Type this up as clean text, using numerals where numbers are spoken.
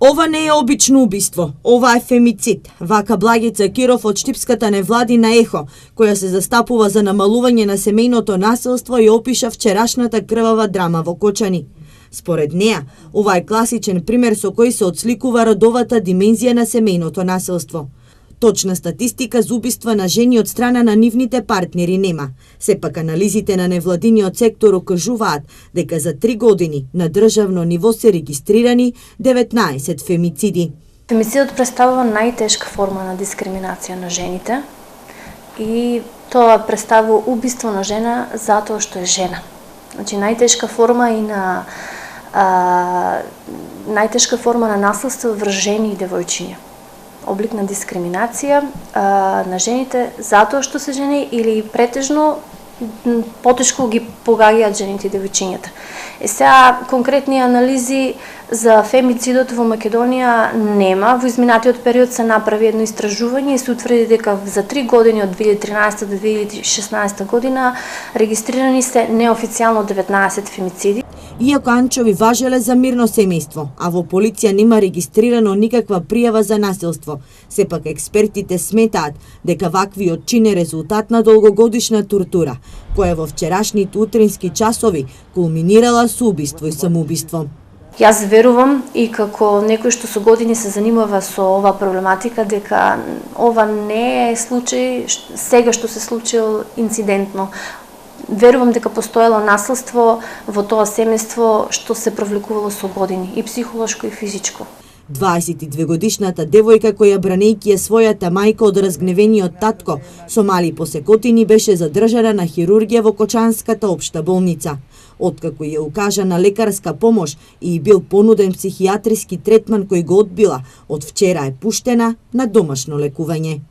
Ова не е обично убиство, ова е фемицид, вака Благица Киров од штипската невладина Ехо, која се застапува за намалување на семејното насилство и опиша вчерашната крвава драма во Кочани. Според неа, ова е класичен пример со кој се отсликува родовата димензија на семејното насилство. Точна статистика за убиства на жени од страна на нивните партнери нема. Сепак анализите на невладиниот сектор окажуваат дека за 3 години на државно ниво се регистрирани 19 фемициди. Фемицидот представува најтешка форма на дискриминација на жените и тоа представува убиство на жена затоа што е жена. Значи најтешка форма и на најтешка форма на насилство врз жени и девојчиња. Облик на дискриминација на жените затоа што се жени или претежно потешко ги погаѓаат жените и девојчињата. Сега конкретни анализи за фемицидот во Македонија нема. Во изминатиот период се направи едно истражување и се утврди дека за 3 години од 2013 до 2016 година регистрирани се неофицијално 19 фемициди. Иако Анчови важеле за мирно семејство, а во полиција нема регистрирано никаква пријава за насилство, сепак експертите сметаат дека ваквиот чин е резултат на долгогодишна тортура, која во вчерашните утрински часови кулминирала со убиство и самоубиство. Јас верувам и како некој што со години се занимава со ова проблематика дека ова не е случај сега што се случил инцидентно. Верувам дека постоело насилство во тоа семејство што се провлекувало со години, и психолошко и физичко. 22-годишната девојка која бранејќи својата мајка од разгневениот татко со мали посекотини беше задржана на хирургија во Кочанската општа болница. Откако ја укажана лекарска помош и бил понуден психијатриски третман кој го одбила, од вчера е пуштена на домашно лекување.